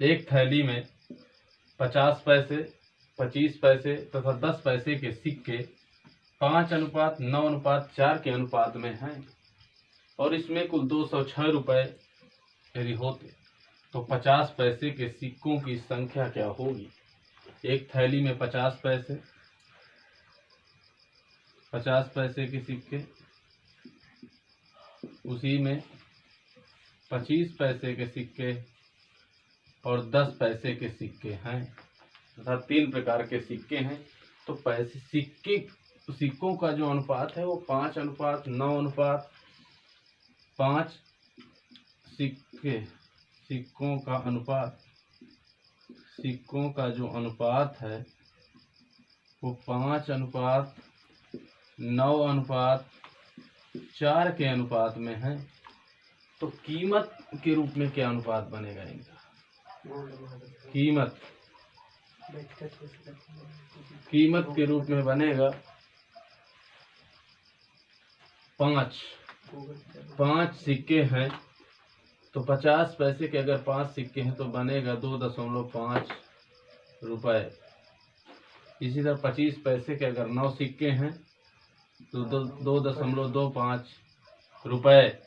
एक थैली में 50 पैसे, 25 पैसे तथा 10 पैसे के सिक्के 5:9:4 के अनुपात में हैं और इसमें कुल 206 रुपये यदि होते तो 50 पैसे के सिक्कों की संख्या क्या होगी। एक थैली में 50 पैसे, 50 पैसे के सिक्के, उसी में 25 पैसे के सिक्के और 10 पैसे के सिक्के हैं तथा 3 प्रकार के सिक्के हैं। तो पैसे सिक्कों का जो अनुपात है वो 5:9:5 सिक्कों का जो अनुपात है वो 5:9:4 के अनुपात में है। तो कीमत के रूप में क्या अनुपात बनेगा इनका। कीमत के रूप में बनेगा 5 सिक्के हैं तो 50 पैसे के अगर 5 सिक्के हैं तो बनेगा 2.5 रुपए। इसी तरह 25 पैसे के अगर 9 सिक्के हैं तो 2.25 रुपए।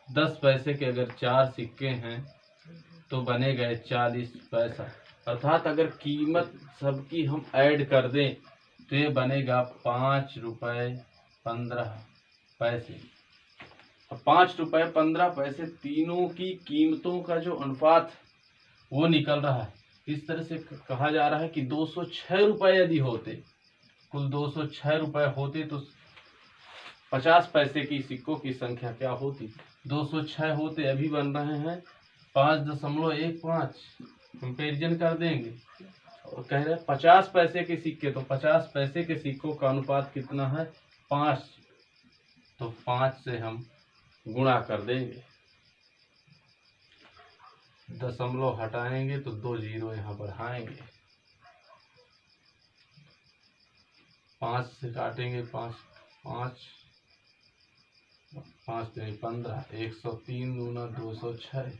10 पैसे के अगर 4 सिक्के हैं तो बने गए 40 पैसा। अर्थात अगर कीमत सबकी हम ऐड कर दें तो ये बनेगा 5 रुपये 15 पैसे। 5 रुपये 15 पैसे तीनों की कीमतों का जो अनुपात वो निकल रहा है। इस तरह से कहा जा रहा है कि 206 रुपये यदि होते, कुल 206 रुपये होते तो 50 पैसे की सिक्कों की संख्या क्या होती। 206 होते, अभी बन रहे हैं 5.15। कंपेरिजन कर देंगे और कह रहे हैं 50 पैसे के सिक्के, तो 50 पैसे के सिक्कों का अनुपात कितना है 5। तो 5 से हम गुणा कर देंगे, दशमलव हटाएंगे तो 2 जीरो यहाँ बढ़ाएंगे, 5 से काटेंगे 5 नहीं 15, 103 दूना 206,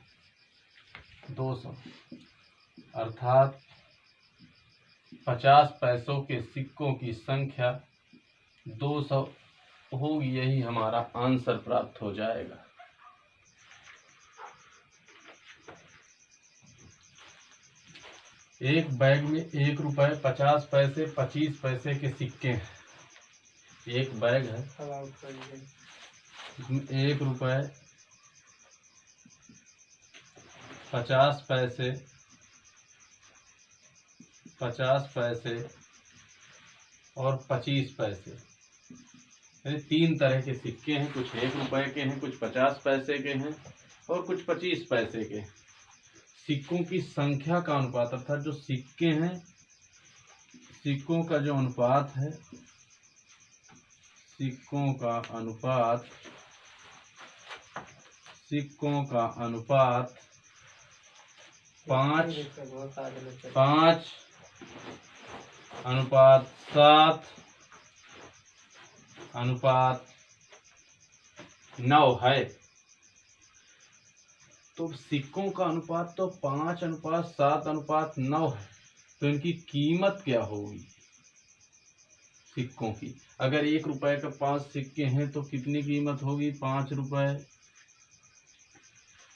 200। अर्थात 50 पैसों के सिक्कों की संख्या 200 होगी। यही हमारा आंसर प्राप्त हो जाएगा। एक बैग में 1 रुपये 50 पैसे 25 पैसे के सिक्के हैं। एक बैग है, इसमें 1 रुपये 50 पैसे और 25 पैसे, यानी 3 तरह के सिक्के हैं। कुछ 1 रुपये के हैं, कुछ 50 पैसे के हैं और कुछ 25 पैसे के। सिक्कों की संख्या का अनुपात, अर्थात जो सिक्के हैं सिक्कों का जो अनुपात है, सिक्कों का अनुपात 5:7:9 है। तो सिक्कों का अनुपात तो 5:7:9 है। तो इनकी कीमत क्या होगी सिक्कों की। अगर 1 रुपये का 5 सिक्के हैं तो कितनी कीमत होगी 5 रुपये।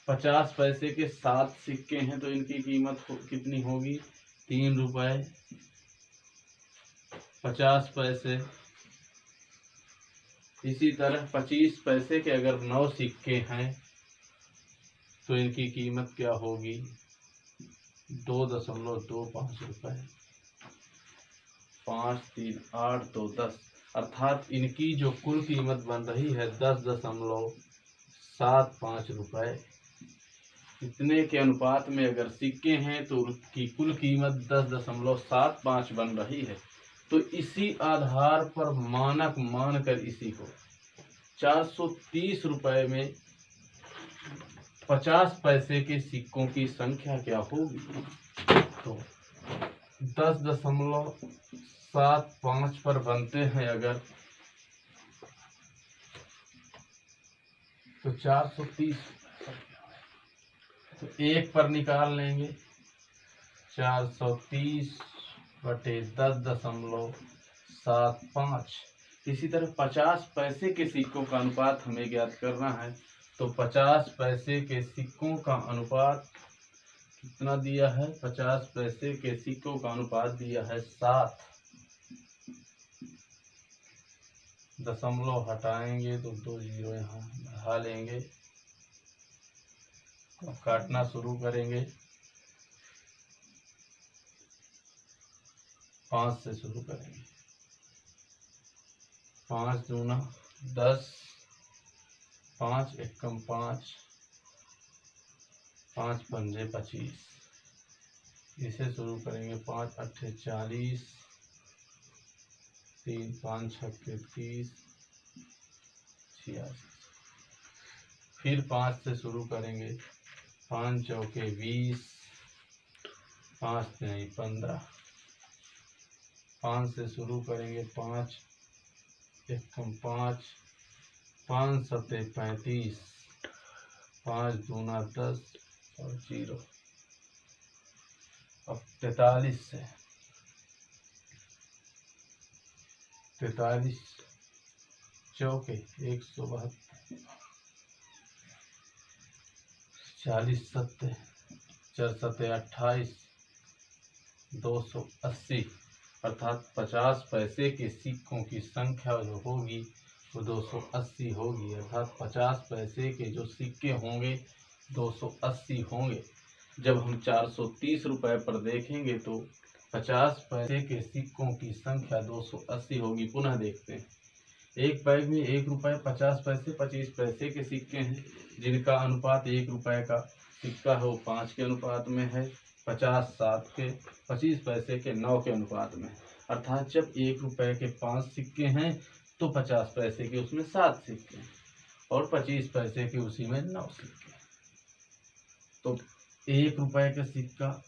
50 पैसे के 7 सिक्के हैं तो इनकी कीमत कितनी होगी 3 रुपये 50 पैसे। इसी तरह 25 पैसे के अगर 9 सिक्के हैं तो इनकी कीमत क्या होगी 2.25 रुपये। 5, 3, 8, 2, 10। अर्थात इनकी जो कुल कीमत बन रही है 10.75 रुपये। इतने के अनुपात में अगर सिक्के हैं तो उसकी कुल कीमत 10.75 बन रही है। तो इसी आधार पर मानक मानकर इसी को 430 रुपये में 50 पैसे के सिक्कों की संख्या क्या होगी। तो 10.75 पर बनते हैं अगर तो 430 तो 1 पर निकाल लेंगे 430/10.75। इसी तरह 50 पैसे के सिक्कों का अनुपात हमें ज्ञात करना है। तो 50 पैसे के सिक्कों का अनुपात कितना दिया है? 50 पैसे के सिक्कों का अनुपात दिया है 7। दशमलव हटाएंगे तो 2 जीरो यहाँ बढ़ा लेंगे। अब काटना शुरू करेंगे। 5 से शुरू करेंगे। 5 दूना 10, 5 एकम 5, 5 पंजे 25। इसे शुरू करेंगे। 5 अट्ठे 40, 3 5 छक्के 30, 86। फिर 5 से शुरू करेंगे। 5 चौके 20, 5 नहीं 15। 5 से शुरू करेंगे। 5 एकम 5, 5 सत्ते 35, 5 दूना 10 और 0। अब 43 से 43 चौके 172, 40 सत्ते 4 सत्ते 28, 280। अर्थात 50 पैसे के सिक्कों की संख्या जो होगी वो 280 होगी। अर्थात 50 पैसे के जो सिक्के होंगे 280 होंगे। जब हम 430 रुपये पर देखेंगे तो 50 पैसे के सिक्कों की संख्या 280 होगी। पुनः देखते हैं। एक बैग में 1 रुपये 50 पैसे 25 पैसे के सिक्के हैं, जिनका अनुपात 1 रुपये का सिक्का है वो 5 के अनुपात में है, 50 7 के, 25 पैसे के 9 के अनुपात में। अर्थात जब 1 रुपये के 5 सिक्के हैं तो 50 पैसे के उसमें 7 सिक्के हैं और 25 पैसे के उसी में 9 सिक्के। तो 1 रुपये का सिक्का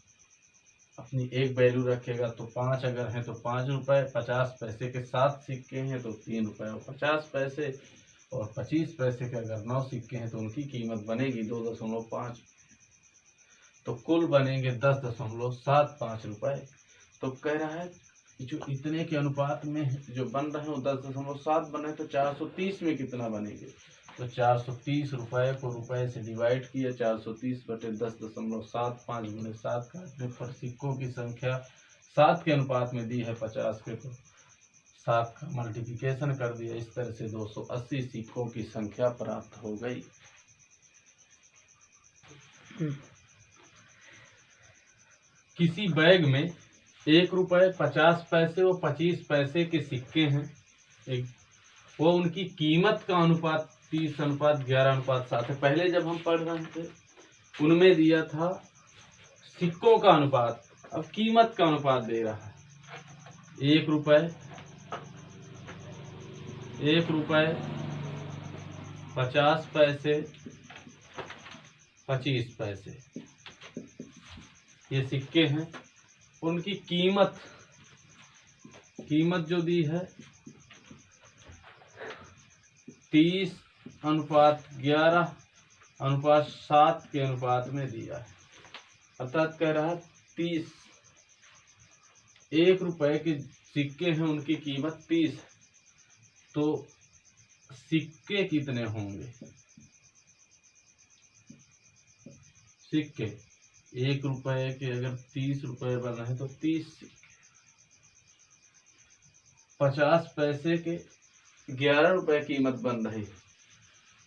अपनी एक वैल्यू रखेगा। तो 5 अगर हैं तो 5 रुपये, 50 पैसे के 7 सिक्के हैं तो 3 रुपये और 50 पैसे, और 25 पैसे के अगर 9 सिक्के हैं तो उनकी कीमत बनेगी 2.5। तो कुल बनेंगे 10.75 रुपये। तो कह रहा है जो इतने के अनुपात में जो बन रहे हैं वो 10.7 बने, तो 430 में कितना बनेंगे? तो 430 रुपये को रुपए से डिवाइड किया। 430/10.75 5 गुणे 7 काटने पर सिक्कों की संख्या 7 के अनुपात में दी है 50 के, तो 7 का मल्टीप्लिकेशन कर दिया। इस तरह से 280 सिक्कों की संख्या प्राप्त हो गई। किसी बैग में 1 रुपये 50 पैसे और 25 पैसे के सिक्के हैं, वो उनकी कीमत का अनुपात 30:11:7 है। पहले जब हम पढ़ रहे थे उनमें दिया था सिक्कों का अनुपात, अब कीमत का अनुपात दे रहा है। 1 रुपये 50 पैसे 25 पैसे ये सिक्के हैं। उनकी कीमत जो दी है 30:11:7 के अनुपात में दिया है। अर्थात कह रहा है 30, 1 रुपये के सिक्के हैं उनकी कीमत 30 है, तो सिक्के कितने होंगे? सिक्के 1 रुपये के अगर 30 रुपये बन रहे हैं तो 30 सिक्के। 50 पैसे के 11 रुपये कीमत बन रही,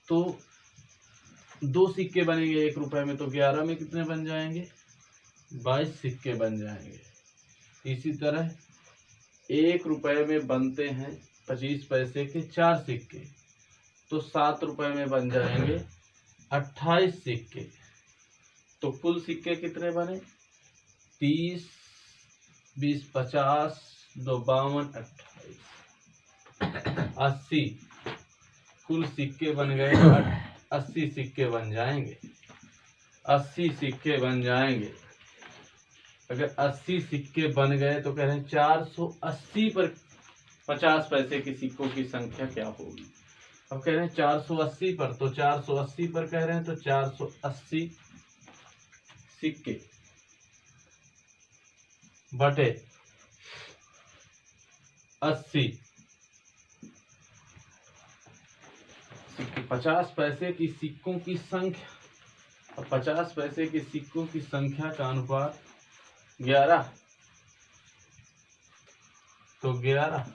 तो 2 सिक्के बनेंगे 1 रुपये में, तो 11 में कितने बन जाएंगे? 22 सिक्के बन जाएंगे। इसी तरह 1 रुपये में बनते हैं 25 पैसे के 4 सिक्के, तो 7 रुपये में बन जाएंगे 28 सिक्के। तो कुल सिक्के कितने बने? 30, 20, 50, 2 52, 28, 80 कुल सिक्के बन गए। 80 सिक्के बन जाएंगे। 80 सिक्के बन जाएंगे। अगर 80 सिक्के बन गए तो कह रहे हैं 480 पर 50 पैसे के सिक्कों की संख्या क्या होगी? अब कह रहे हैं 480 पर, तो 480 पर कह रहे हैं तो 480 सिक्के बटे 80। 50 पैसे की सिक्कों की संख्या, और 50 पैसे के सिक्कों की संख्या का अनुपात 11, तो 11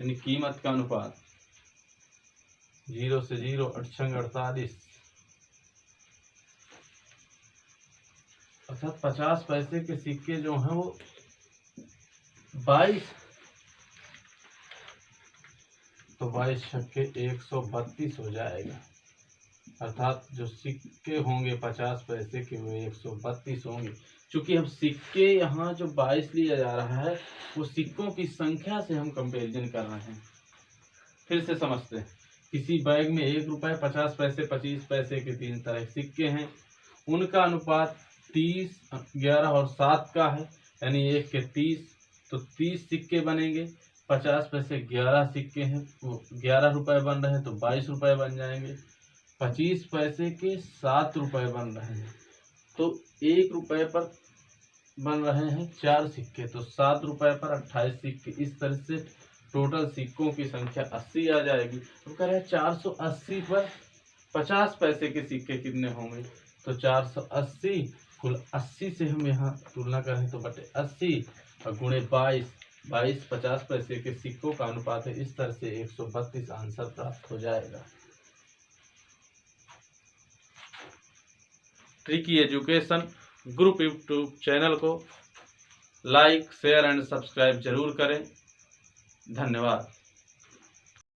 यानी कीमत का अनुपात 0 से 0 8 छंग 48, अर्थात 50 पैसे के सिक्के जो हैं वो 22, तो 22 छक्के 132 हो जाएगा। अर्थात जो सिक्के होंगे 50 पैसे के वो 132 होंगे। चूंकि हम सिक्के यहाँ जो 22 लिया जा रहा है वो सिक्कों की संख्या से हम कंपेरिजन कर रहे हैं। फिर से समझते हैं, किसी बैग में 1 रुपये 50 पैसे 25 पैसे के 3 तरह के सिक्के हैं, उनका अनुपात 30 11 और 7 का है, यानी 1 के 30, तो 30 सिक्के बनेंगे। 50 पैसे 11 सिक्के हैं, वो 11 रुपये बन रहे हैं तो 22 रुपये बन जाएंगे। 25 पैसे के 7 रुपये बन रहे हैं, तो 1 रुपये पर बन रहे हैं 4 सिक्के, तो 7 रुपये पर 28 सिक्के। इस तरह से टोटल सिक्कों की संख्या 80 आ जाएगी। तो कह रहे हैं 480 पर 50 पैसे के सिक्के कितने होंगे, तो 480 कुल 80 से हम यहाँ तुलना करें तो बटे 80 और गुणे 22 50 पैसे के सिक्कों का अनुपात है। इस तरह से 132 आंसर प्राप्त हो जाएगा। Tricky education group YouTube channel को लाइक शेयर एंड सब्सक्राइब जरूर करें। धन्यवाद।